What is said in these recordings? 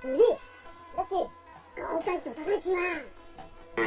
你，那去高干走到去嘛。我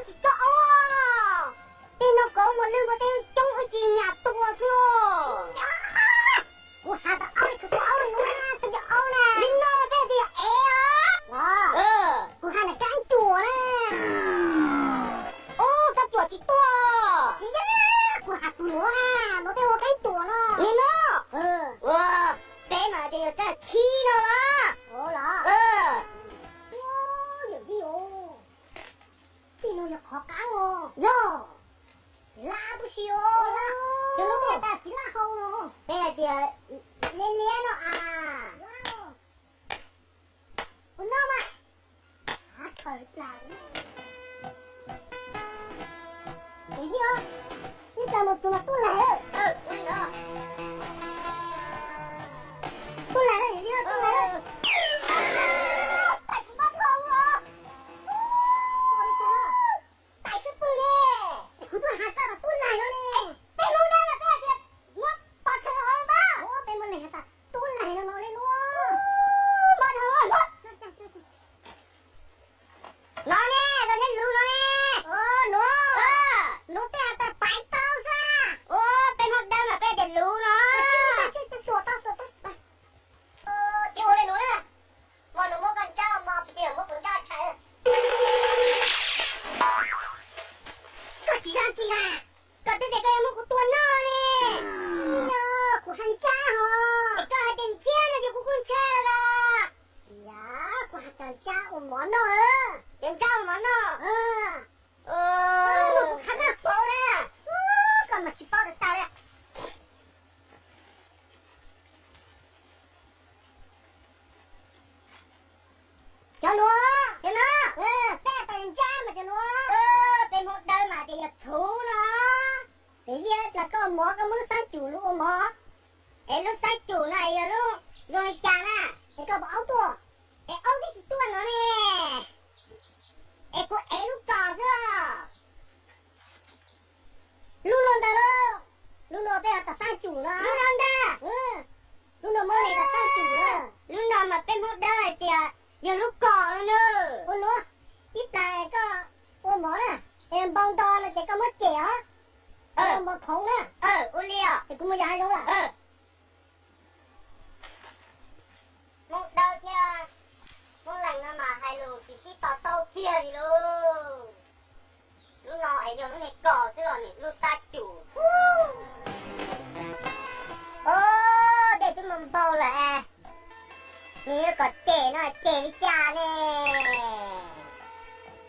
去搞啊！别那搞我那个得中一斤呀多少？我还得熬了可熬了我，这就熬了。你那这是哎呀？我还得干做嘞。干做几多？是呀，我还做啊，我被我干做了。你呢？我别那的这气了吧？好了。哟，这弄要好干哦。哟，拉不起哦，拉，就弄点大拉好了。别的连了啊。我弄嘛，啊，头来了。哎呀，你怎么做了都来了？我呢？都来了，爷爷都来了。太他妈疼了！太可怕了！我都还干了，都来了嘞。别弄那了，别去，我把车好吧？我被我来了，都来了，老嘞我。马上我。拿呢，拿呢，撸拿呢。撸在白刀上。别弄刀了，别得撸了。去做刀。就我来撸了。我弄我干家，我不点我不家柴。这几样，搞得这个我多闹呢。哎呀，我还家哦。这个还点钱了就不混车了。哎呀，我还干家，我忙呢儿。点家我忙呢。我看看包了。干嘛去包的大了？小罗，带人家嘛，小罗。被我打嘛的要粗了。哎呀，那个毛个么三九路毛，哎，路三九那呀路，容易讲啦。那个包多，哎，熬的是多了呢。哎，我哎路搞着。路弄的喽，路弄被他三九了。路弄的。路弄没来的三九了。路弄嘛被我打来的，有路搞了呢。我罗，一大个我毛了，人帮到了这个没得啊。我没空了。我了。这个没牙肉了。我到天，我冷了嘛，还路只是到天的喽。路老哎呦，你搞这个你路三九。这就能包了哎。你有个爹呢，爹的家呢。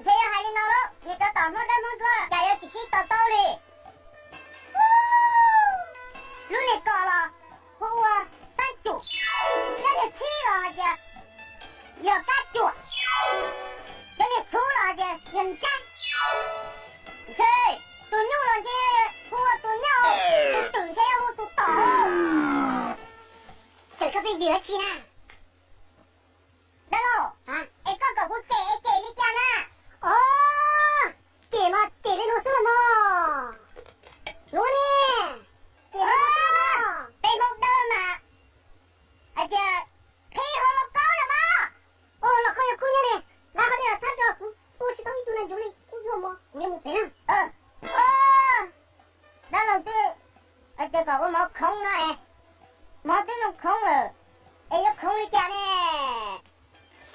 这样还得闹了，你这打风在梦说，家有只是到哩。路你搞了，我三九，那你去了的，要干做，那你出了的人家，谁都牛了些，我都牛，等下我都倒，这个被热气了。来喽，哎，哥哥我给你讲啦。给嘛，给的弄什么？罗呢？给了被弄到嘛，而且配合了高了吧？那还有姑娘呢，那还得三条过去到一度呢，就你有吗？你没赔啊？那老弟，这个我冇空了哎，冇这种空了，哎有空的讲呢，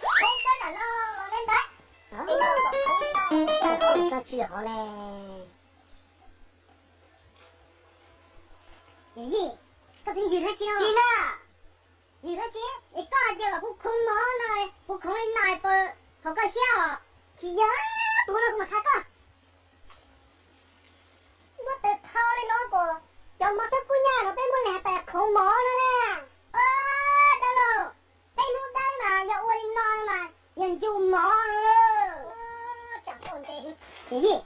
空的人咯，我明白。那去好嘞。咦，这边有了去哦。去啦，有了去。你讲这个不空毛呢，不空的那一波好搞笑啊！去呀，多了我看看。我得掏的那个，叫么子姑娘了，被我来带空毛了嘞。得喽，被我带嘛，要我的拿嘛，人就毛了。想说你，咦，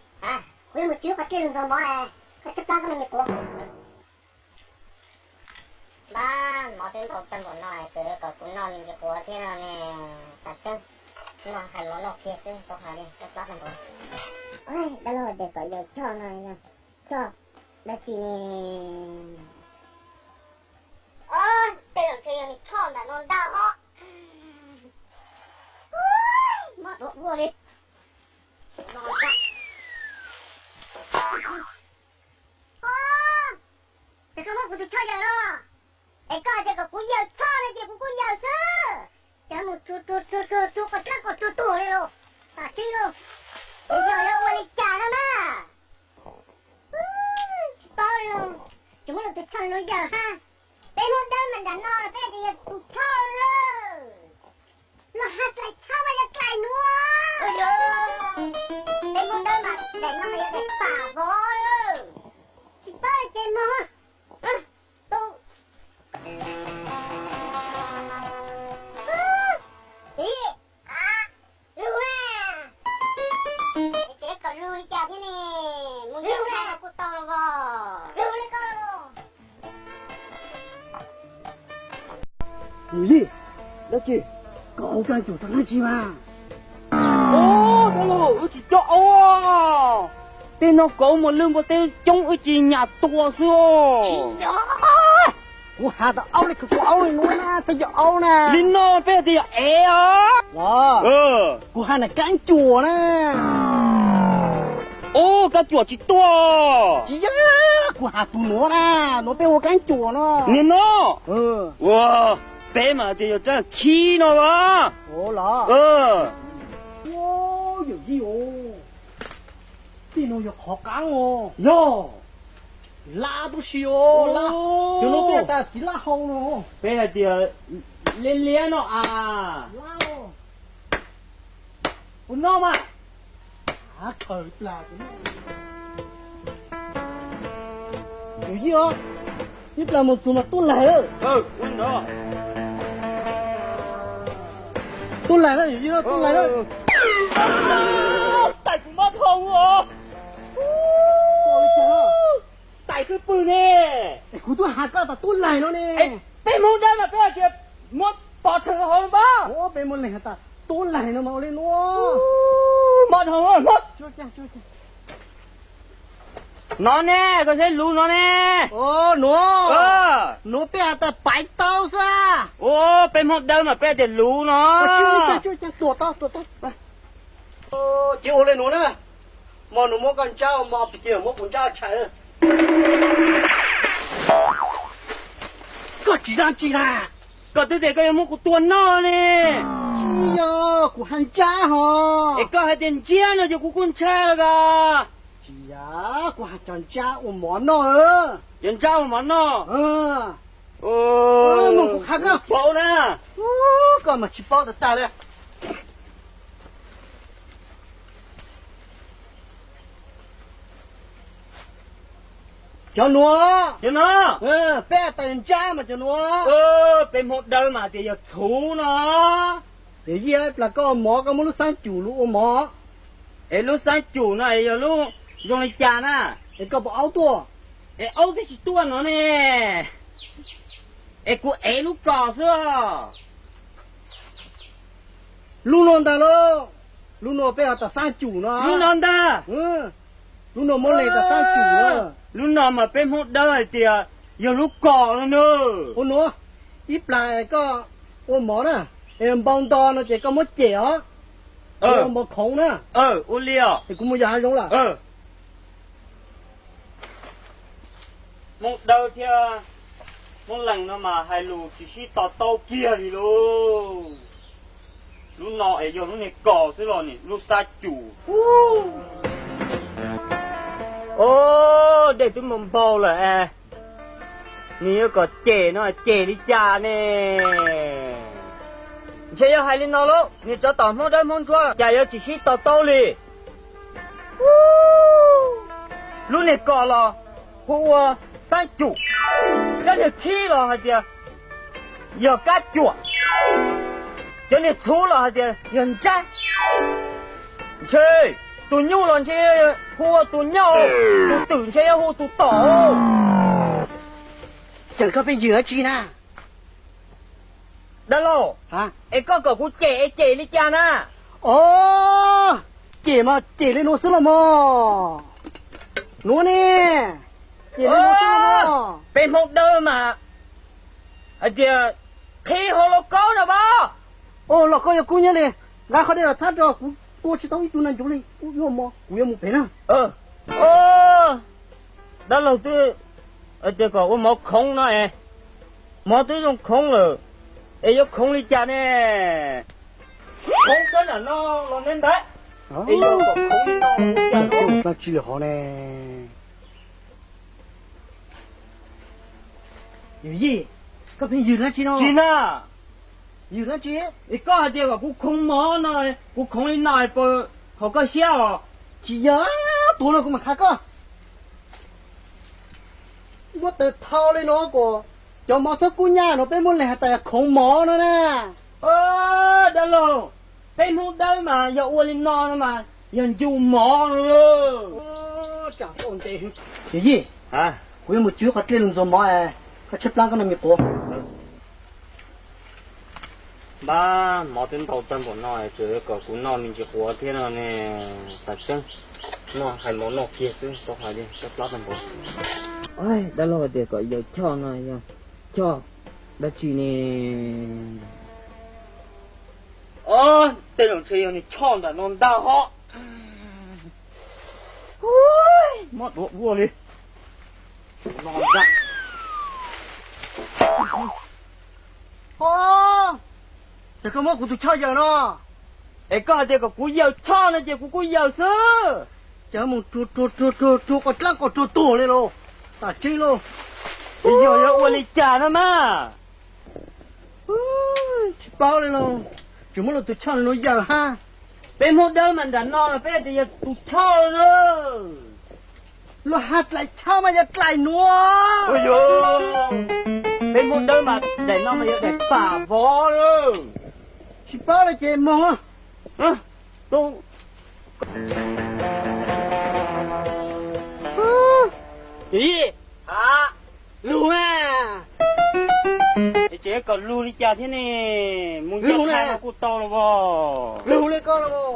我有没觉得这人怎么哎？还吃干个没多。那毛天头根本那这个不闹你就昨天了呢，反正那还没弄结婚都还的，是八分多。得了，这个要叫那个叫那去呢。这种车让你闯的弄大哦。đi. Nó ra. Thế có một chút cho giờ đó. Ê coi thì có cú giờ cho này thì cú giờ sơ. Chả một chút có chắc có chút này rồi. À chứ đâu. Bây giờ nó quay đi trả nó mà. Bao lâu. Chúng nó tôi cho nó giờ ha. Bên hôm đó mình đã no là bây giờ tụi cho luôn. Nó hát lại cho bây giờ lại nữa. Ôi dồi. Bên hôm đó mà để nó bây giờ để phả vô luôn. Chị bao là chơi mơ. Tôi. Ý. À. Lưu à. Chị còn lưu đi chào thế nè. Muốn lưu hay là cô to rồi. Lưu đi con rồi. Gì? Đó chị, cậu can chủ thằng chị mà. Ô, đó là chị cho ô. Tên nó có một lưng của tên trong ở chị nhà tua xưa. Chị ya. Cô hà ta áo này cô áo này luôn nè, tôi giờ áo nè. Linh nó bé thì é á. Đó. Cô hà này can chùa nè. Ô, cái chuột chị tua. Chị ya, cô hà tụ nữa nè, nó bé cô can chùa nó. Nên nó. Wow, bé mà thì真khí nó mà. Ồ là. Ô, giờ gì ô? Tin nó giờ khó căng ô. Yo. La都是哦，拉，有那边的是拉好咯， Bé thì lên lên nó à. 拉哦， nó mà. 啊，可以啦，有意哦，你不然么做嘛都来了， Uống đó. 都来了，有意了，都来了， Tại cũng mất không hả? 说了钱了， Tại cái bự nè. 我都还搞到都来了呢， Bé muốn ra mà bé kìa. Muốn bỏ thử hơn ba. 我被么来的，都来了嘛，我来喏， Mất không ơi, mất. 就这样，就这样， Nó nè, con thấy lú nó nè. 哦，喏， Ờ. 喏边的白刀是吧？ Ô, bé một đâu mà bé để lú nó. 就这样，躲到，来，哦，接我来喏呢，毛喏毛干家，毛不接，毛干家钱了。 có chỉ ra Có tôi để cái một của tuần nó nè. chỉ yo của hàng cha hả Ê, có hai tiền chia nó cho của con cha là chỉ ya của hàng chàng cha của món nó ơ tiền cha mà nó. Ồ, một cuộc khác á. Phổ nè. Còn mà chỉ bao được ta đây. Cho nó. Bé tiền cha mà cho nó. Bé một đời mà thì giờ thú nó. Để gì ấy là có mỏ có muốn sang chủ lúc mỏ. Ê, lúc sang chủ này giờ lúc dùng lấy cha nè. Ê, có bộ áo tua. Ê, áo cái chỉ tua nó nè. Ê, cô ế lúc cỏ xưa. Lúc non ta lô. Lúc nó bé ta sang chủ nó. Lúc non ta. Lúc nó muốn lấy ta sang chủ nó. Lúc nào mà bé một đời thì giờ lúc cỏ nó nữa. Ô nó. Ít lại có ô mỏ nè. Em bông to nó chỉ có một chẻ. Một khổng nè. Ô liều. Thì cũng một giá giống là. Một đầu thì một lần nó mà hai lù chỉ xí tỏ tàu kia đi luôn. Lúc nọ ấy giờ lúc này cỏ thế rồi nè, lúc xa chủ. Ô, để tôi mầm bầu là à. Nếu có trẻ nó trẻ đi cha nè. Trẻ hai lên nó lúc, nếu cho tỏ mốt đâm hôn chua, chả giờ chỉ xí tỏ tàu lì. Lúc này cỏ là hô sang chủ. Cái này khi là hả chị? Giờ cá chuột. Cái này chú là hả chị? Nhân trái. Chơi, tụi nhau là chơi hô tụi nhau. Tụi tử chơi hô tụi tổ. Chẳng có bên giữa chi nè. Đó lô. Hả? Ê có cậu trẻ đi cha nè. Ồ, trẻ mà trẻ lên nó xưa là mò. Nó nè. Trẻ lên nó xưa là mò. Bên một đôi mà. À chị, khi hồ lô có nè bó. Ồ, là coi cô nhá nè. Gà khó đây là thắt rồi. Cú ตัวชิโต้อีตัวนั้นอยู่เลยกูยอมมั้งกูยังมึงเป็นนะ đã lâu tôi ở đây có một không này mà tôi dùng không rồi ấy có không đi chả nè không cái là nó nên đấy ấy có không đi nó chả nó nó chỉ là họ nè gì có phải dừng lại chi nó chi na dừng lại chi ấy có ở đây có cũng không mỏ này cũng không đi này họ có xéo chỉ nhớตัวnó cũng mà khác cơว่าแต่เท่าเลยเนาะก็จะมาสักกูย่าเนาะเป็นมันแหละแต่ของหมอเนาะนะ đã lâu bên hôm đấy mà giờ uống lên no mà giờ chịu mỏ rồi chẳng ổn tệ cái gì àกูยังไม่เจอเขาเล่นสมอเขาเช็ดล้างกันมีตัว ba mỏ tên đầu tên của nó chứ có cũng nó mình chỉ của thế nào nè thật chứ nó hay món nó kia chứ tôi hỏi đi chắc lắm thành bộ ôi đã lâu để có giờ cho nó giờ cho đã chỉ nè tên đồng chơi này cho là nó đau họ ôi mất bộ vua đi nó raแต่ก็มากูถูกช่อยเนาะ ê có đây có cú yêu cho nó chứ cú yêu sơ จะมึงตัวก็ตั้งก็ตัวเลยโลตัดชิ้นโล yêu yêu uống đi trả nó mà ชิบ้าเลยโลจุ่มเราตัวช่อยเราอยากฮะ bên hôm đó mình đã no là bây giờ tụt cho nữa เราหัดไหลเช่ามาจะไหลนัว ôi dồi bên hôm đó mà để nó mà để phá vó nữa ชิบ้าเลยเจมองอ่ะ hả tôi gì à รู้แม่ chế còn lưu đi cha thế này muốn Lưu cho này. hai nó cút to rồi bò รู้เลยก็แล้ว